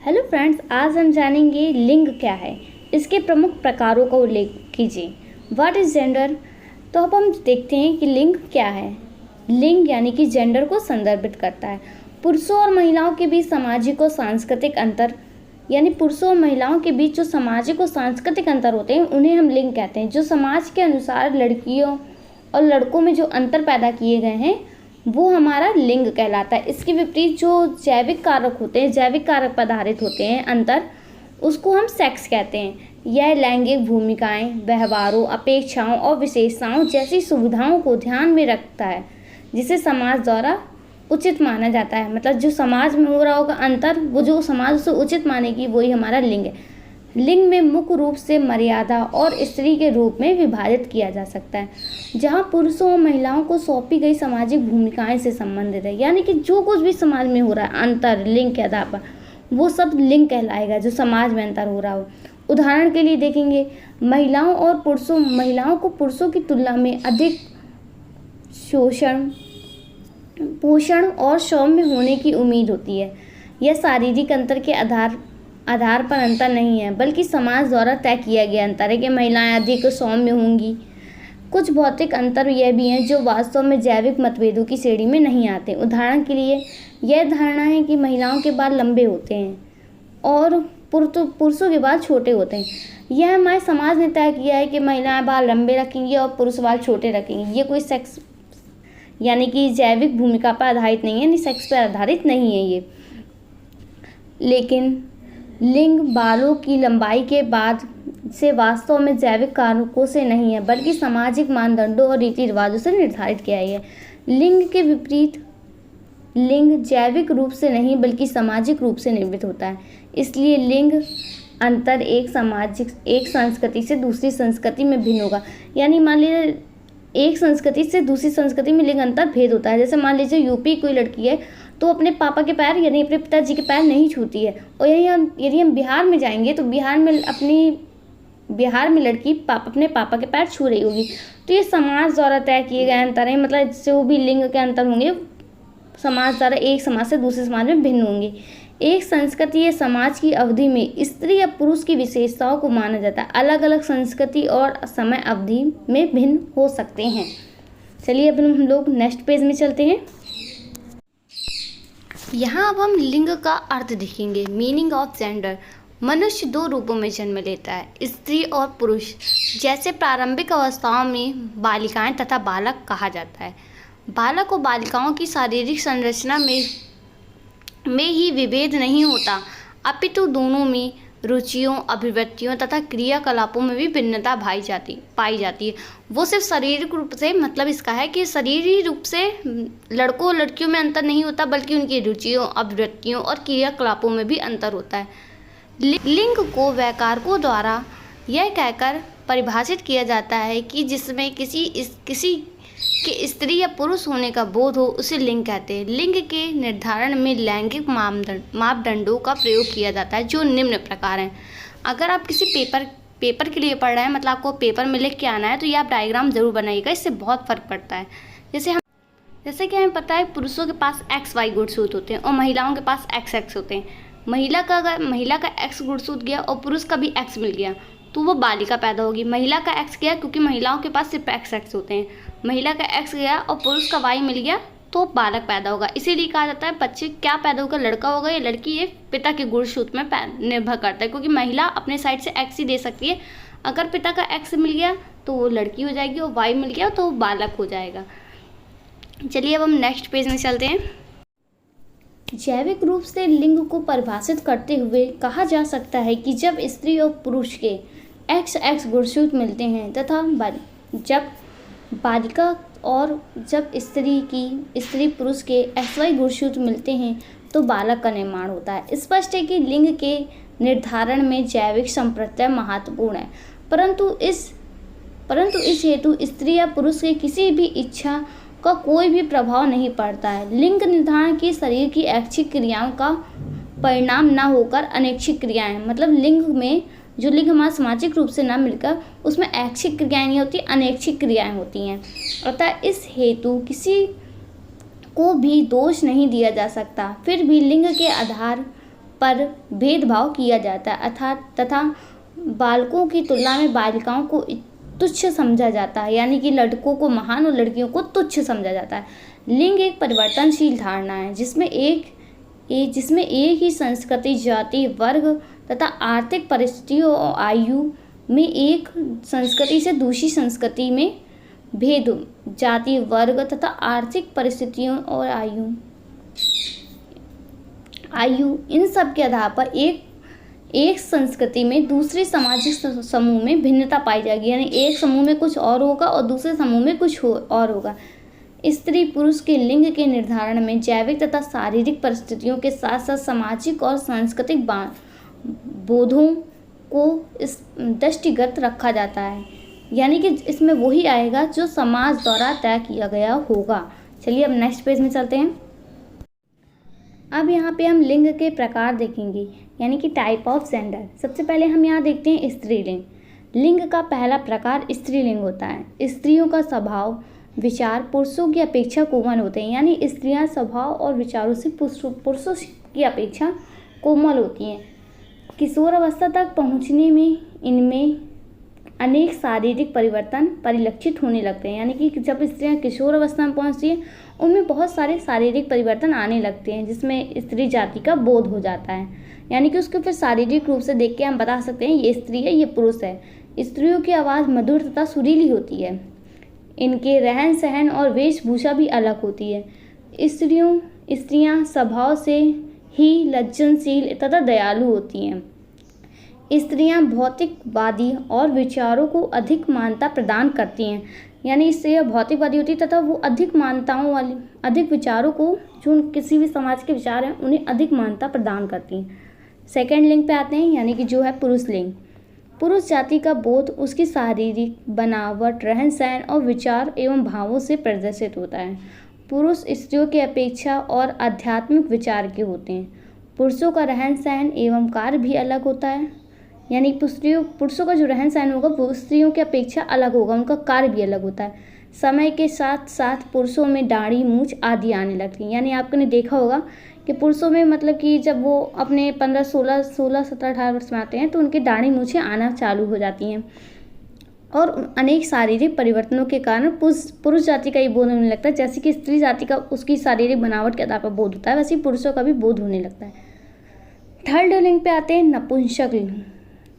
Hello friends, आज हम जानेंगे लिंग क्या है, इसके प्रमुख प्रकारों का उल्लेख कीजिए। What is gender. तो अब हम देखते हैं कि लिंग क्या है। लिंग यानी कि जेंडर को संदर्भित करता है। पुरुषों और महिलाओं के बीच सामाजिक और सांस्कृतिक अंतर, यानी पुरुषों और महिलाओं के बीच जो सामाजिक और सांस्कृतिक अंतर होते हैं उन्हें हम लिंग कहते हैं। जो समाज के अनुसार लड़कियों और लड़कों में जो अंतर पैदा किए गए हैं वो हमारा लिंग कहलाता है। इसके विपरीत जो जैविक कारक होते हैं, जैविक कारक पर आधारित होते हैं अंतर, उसको हम सेक्स कहते हैं। यह लैंगिक भूमिकाएं, व्यवहारों, अपेक्षाओं और विशेषताओं जैसी सुविधाओं को ध्यान में रखता है, जिसे समाज द्वारा उचित माना जाता है। मतलब जो समाज में हो रहा होगा अंतर, वो जो समाज उसे उचित मानेगी वही हमारा लिंग है। लिंग में मुख्य रूप से मर्यादा और स्त्री के रूप में विभाजित किया जा सकता है, जहां पुरुषों और महिलाओं को सौंपी गई सामाजिक भूमिकाएं से संबंधित है। यानी कि जो कुछ भी समाज में हो रहा है अंतर लिंग के आधार पर, वो सब लिंग कहलाएगा जो समाज में अंतर हो रहा हो। उदाहरण के लिए देखेंगे, महिलाओं को पुरुषों की तुलना में अधिक पोषण और सौम्य होने की उम्मीद होती है। यह शारीरिक अंतर के आधार पर अंतर नहीं है, बल्कि समाज द्वारा तय किया गया अंतर है कि महिलाएं अधिक सौम्य होंगी। कुछ भौतिक अंतर यह भी हैं जो वास्तव में जैविक मतभेदों की श्रेणी में नहीं आते। उदाहरण के लिए यह धारणा है कि महिलाओं के बाल लंबे होते हैं और पुरुषों के बाल छोटे होते हैं। यह हमारे समाज ने तय किया है कि महिलाएं बाल लंबे रखेंगी और पुरुष बाल छोटे रखेंगे। ये कोई सेक्स यानी कि जैविक भूमिका पर आधारित नहीं है, यानी सेक्स पर आधारित नहीं है ये। लेकिन लिंग बालों की लंबाई के बाद से वास्तव में जैविक कारकों से नहीं है, बल्कि सामाजिक मानदंडों और रीति रिवाजों से निर्धारित किया है। लिंग के विपरीत लिंग जैविक रूप से नहीं बल्कि सामाजिक रूप से निर्मित होता है। इसलिए लिंग अंतर एक संस्कृति से दूसरी संस्कृति में भिन्न होगा। यानी मान लीजिए एक संस्कृति से दूसरी संस्कृति में लिंग अंतर भेद होता है। जैसे मान लीजिए यूपी कोई लड़की है तो अपने पापा के पैर यानी अपने पिताजी के पैर नहीं छूती है, और यदि हम बिहार में जाएंगे तो बिहार में लड़की अपने पापा के पैर छू रही होगी। तो ये समाज द्वारा तय किए गए अंतर हैं। मतलब जो भी लिंग के अंतर होंगे समाज द्वारा एक समाज से दूसरे समाज में भिन्न होंगे। एक संस्कृति या समाज की अवधि में स्त्री या पुरुष की विशेषताओं को माना जाता है। अलग अलग संस्कृति और समय अवधि में भिन्न हो सकते हैं। चलिए अब हम लोग नेक्स्ट पेज में चलते हैं। यहाँ अब हम लिंग का अर्थ देखेंगे। Meaning of gender. मनुष्य दो रूपों में जन्म लेता है, स्त्री और पुरुष। जैसे प्रारंभिक अवस्थाओं में बालिकाएं तथा बालक कहा जाता है। बालक और बालिकाओं की शारीरिक संरचना में ही विभेद नहीं होता, अपितु दोनों में रुचियों, अभिव्यक्तियों तथा क्रियाकलापों में भी भिन्नता पाई जाती है। वो सिर्फ शारीरिक रूप से, मतलब इसका है कि शरीरी रूप से लड़कों और लड़कियों में अंतर नहीं होता, बल्कि उनकी रुचियों, अभिव्यक्तियों और क्रियाकलापों में भी अंतर होता है। लिंग को वैयाकरणों द्वारा यह कहकर परिभाषित किया जाता है कि जिसमें किसी के स्त्री या पुरुष होने का बोध हो, उसे लिंग कहते हैं। लिंग के निर्धारण में लैंगिक मापदंडों का प्रयोग किया जाता है, जो निम्न प्रकार हैं। अगर आप किसी पेपर के लिए पढ़ रहे हैं, मतलब आपको पेपर में लिख के आना है, तो ये आप डायग्राम जरूर बनाइएगा, इससे बहुत फर्क पड़ता है। जैसे कि हमें पता है पुरुषों के पास XY गुणसूत्र होते हैं और महिलाओं के पास XX होते हैं। महिला का X गुणसूत्र गया और पुरुष का भी X मिल गया तो वो बालिका पैदा होगी। महिला का X गया क्योंकि महिलाओं के पास सिर्फ XX होते हैं। महिला का X गया और पुरुष का Y मिल गया तो बालक पैदा होगा। इसीलिए कहा जाता है बच्चे क्या पैदा होगा, लड़का होगा या लड़की, ये पिता के गुणसूत्र में निर्भर करता है, क्योंकि महिला अपने साइड से X ही दे सकती है। अगर पिता का X मिल गया तो वो लड़की हो जाएगी और Y मिल गया तो वो बालक हो जाएगा। चलिए अब हम नेक्स्ट पेज में चलते हैं। जैविक रूप से लिंग को परिभाषित करते हुए कहा जा सकता है कि जब स्त्री और पुरुष के XX गुणसूत्र मिलते हैं तथा जब बालिका और जब स्त्री पुरुष के XY गुणसूत्र मिलते हैं तो बालक का निर्माण होता है। स्पष्ट है कि लिंग के निर्धारण में जैविक संप्रत्यय महत्वपूर्ण है, परंतु इस हेतु स्त्री या पुरुष के किसी भी इच्छा का कोई भी प्रभाव नहीं पड़ता है। लिंग निर्धारण की शरीर की ऐच्छिक क्रियाओं का परिणाम न होकर अनैच्छिक क्रियाएं, मतलब लिंग हमारा सामाजिक रूप से न मिलकर उसमें ऐच्छिक क्रियाएं नहीं होती, अनैच्छिक क्रियाएं होती हैं। अतः इस हेतु किसी को भी दोष नहीं दिया जा सकता। फिर भी लिंग के आधार पर भेदभाव किया जाता है तथा बालकों की तुलना में बालिकाओं को तुच्छ समझा जाता है, यानी कि लड़कों को महान और लड़कियों को तुच्छ समझा जाता है। लिंग एक परिवर्तनशील धारणा है जिसमें एक ही संस्कृति, जाति, वर्ग तथा आर्थिक परिस्थितियों और आयु में एक संस्कृति से दूसरी संस्कृति में भेद, जाति, वर्ग तथा आर्थिक परिस्थितियों और आयु इन सब के आधार पर एक संस्कृति में दूसरे सामाजिक समूह में भिन्नता पाई जाएगी, यानी एक समूह में कुछ और होगा और दूसरे समूह में कुछ और होगा। स्त्री पुरुष के लिंग के निर्धारण में जैविक तथा शारीरिक परिस्थितियों के साथ साथ सामाजिक और सांस्कृतिक बोधों को इस दृष्टिगत रखा जाता है, यानी कि इसमें वही आएगा जो समाज द्वारा तय किया गया होगा। चलिए अब नेक्स्ट पेज में चलते हैं। अब यहाँ पे हम लिंग के प्रकार देखेंगे, यानी कि टाइप ऑफ जेंडर। सबसे पहले हम यहाँ देखते हैं स्त्रीलिंग। लिंग का पहला प्रकार स्त्रीलिंग होता है। स्त्रियों का स्वभाव विचार पुरुषों की अपेक्षा कोमल होते हैं, यानी स्त्रियां स्वभाव और विचारों से पुरुषों की अपेक्षा कोमल होती हैं। किशोर अवस्था तक पहुंचने में इनमें अनेक शारीरिक परिवर्तन परिलक्षित होने लगते हैं, यानी कि जब स्त्रियां किशोर अवस्था में पहुंचती हैं उनमें बहुत सारे शारीरिक परिवर्तन आने लगते हैं, जिसमें स्त्री जाति का बोध हो जाता है, यानी कि उसको फिर शारीरिक रूप से देख के हम बता सकते हैं ये स्त्री है, ये पुरुष है। स्त्रियों की आवाज़ मधुर तथा सुरीली होती है। इनके रहन सहन और वेशभूषा भी अलग होती है। स्त्रियां स्वभाव से ही लज्जनशील तथा दयालु होती हैं। स्त्रियां भौतिकवादी और विचारों को अधिक मान्यता प्रदान करती हैं, यानी स्त्रियां भौतिकवादी होती तथा वो अधिक मान्यताओं वाली, अधिक विचारों को, जो किसी भी समाज के विचार हैं उन्हें अधिक मान्यता प्रदान करती हैं। सेकेंड लिंग पे आते हैं, यानी कि जो है पुरुष लिंग। पुरुष जाति का बोध उसकी शारीरिक बनावट, रहन सहन और विचार एवं भावों से प्रदर्शित होता है। पुरुष स्त्रियों की अपेक्षा और आध्यात्मिक विचार के होते हैं। पुरुषों का रहन सहन एवं कार्य भी अलग होता है, यानी पुरुषों का जो रहन सहन होगा वो स्त्रियों की अपेक्षा अलग होगा, उनका कार्य भी अलग होता है। समय के साथ साथ पुरुषों में दाढ़ी, मूंछ आदि आने लगती है, यानी आपने देखा होगा कि पुरुषों में मतलब कि जब वो अपने 15, 16, 17, 18 वर्ष में आते हैं तो उनकी दाढ़ी मूंछें आना चालू हो जाती हैं, और अनेक शारीरिक परिवर्तनों के कारण पुरुष जाति का ये बोध होने लगता है। जैसे कि स्त्री जाति का उसकी शारीरिक बनावट के आधार पर बोध होता है, वैसे ही पुरुषों का भी बोध होने लगता है। थर्ड लिंग पे आते हैं नपुंसक लिंग।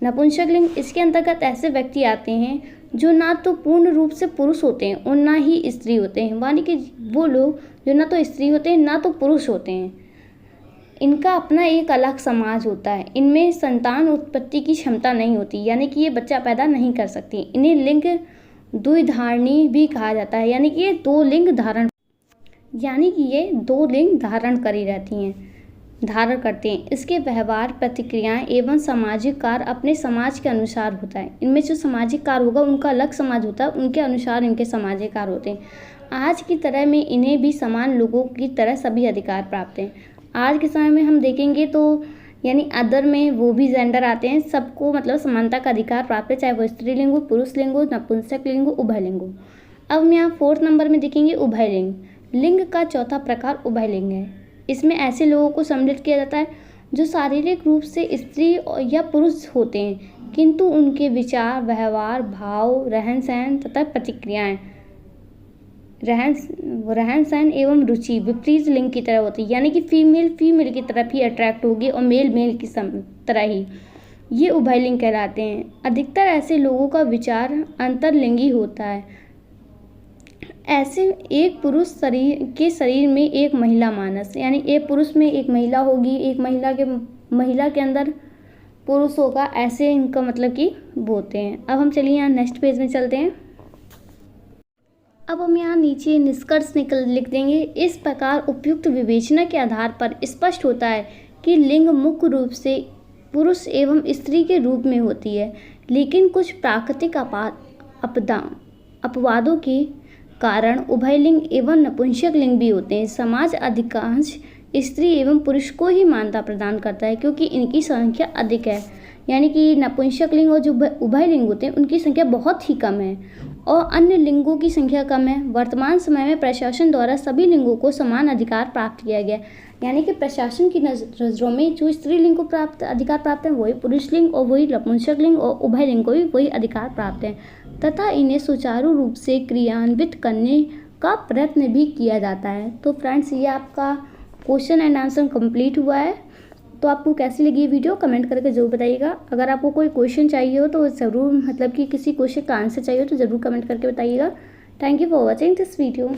नपुंसक लिंग, इसके अंतर्गत ऐसे व्यक्ति आते हैं जो ना तो पूर्ण रूप से पुरुष होते हैं और ना ही स्त्री होते हैं, यानी कि वो लोग जो ना तो स्त्री होते हैं ना तो पुरुष होते हैं। इनका अपना एक अलग समाज होता है। इनमें संतान उत्पत्ति की क्षमता नहीं होती, यानी कि ये बच्चा पैदा नहीं कर सकती। इन्हें लिंग द्विधारणी भी कहा जाता है, यानी कि ये दो लिंग धारण करी रहती हैं, धारण करते हैं। इसके व्यवहार, प्रतिक्रियाएं एवं सामाजिक कार्य अपने समाज के अनुसार होता है। इनमें जो सामाजिक कार्य होगा उनका अलग समाज होता है, उनके अनुसार इनके सामाजिक कार्य होते हैं। आज की तरह में इन्हें भी समान लोगों की तरह सभी अधिकार प्राप्त हैं। आज के समय में हम देखेंगे तो यानी अदर में वो भी जेंडर आते हैं, सबको मतलब समानता का अधिकार प्राप्त है, चाहे वो स्त्रीलिंग हो, पुरुष लिंग हो, नपुंसक लिंग हो, उभयलिंग हो। अब हम यहाँ 4th नंबर में देखेंगे उभयलिंग। लिंग का चौथा प्रकार उभयलिंग है। इसमें ऐसे लोगों को सम्मिलित किया जाता है जो शारीरिक रूप से स्त्री या पुरुष होते हैं, किंतु उनके विचार, व्यवहार, भाव, रहन सहन तथा प्रतिक्रियाएं, रहन सहन एवं रुचि विपरीत लिंग की तरह होती है, यानी कि फीमेल की तरफ ही अट्रैक्ट होगी और मेल की तरह ही। ये उभयलिंग कहलाते हैं। अधिकतर ऐसे लोगों का विचार अंतरलिंगी होता है। ऐसे एक पुरुष शरीर में एक महिला मानस, यानी एक पुरुष में एक महिला होगी, एक महिला के अंदर पुरुष होगा, ऐसे इनका मतलब कि बोलते हैं। अब हम चलिए यहाँ नेक्स्ट पेज में चलते हैं। अब हम यहाँ नीचे निष्कर्ष लिख देंगे। इस प्रकार उपयुक्त विवेचना के आधार पर स्पष्ट होता है कि लिंग मुख्य रूप से पुरुष एवं स्त्री के रूप में होती है, लेकिन कुछ प्राकृतिक अपवादों के कारण उभयलिंग एवं नपुंसक लिंग भी होते हैं। समाज अधिकांश स्त्री एवं पुरुष को ही मान्यता प्रदान करता है क्योंकि इनकी संख्या अधिक है, यानी कि नपुंसक लिंग और जो उभयलिंग होते हैं उनकी संख्या बहुत ही कम है और अन्य लिंगों की संख्या कम है। वर्तमान समय में प्रशासन द्वारा सभी लिंगों को समान अधिकार प्राप्त किया गया, यानी कि प्रशासन की नज़रों में जो स्त्रीलिंग को अधिकार प्राप्त है वही पुरुष लिंग और वही नपुंसक लिंग और उभय लिंग को भी वही अधिकार प्राप्त है तथा इन्हें सुचारू रूप से क्रियान्वित करने का प्रयत्न भी किया जाता है। तो फ्रेंड्स, ये आपका क्वेश्चन एंड आंसर कंप्लीट हुआ है। तो आपको कैसी लगी ये वीडियो कमेंट करके ज़रूर बताइएगा। अगर आपको कोई क्वेश्चन चाहिए हो तो ज़रूर, मतलब कि किसी क्वेश्चन का आंसर चाहिए हो तो ज़रूर कमेंट करके बताइएगा। Thank you for watching this video.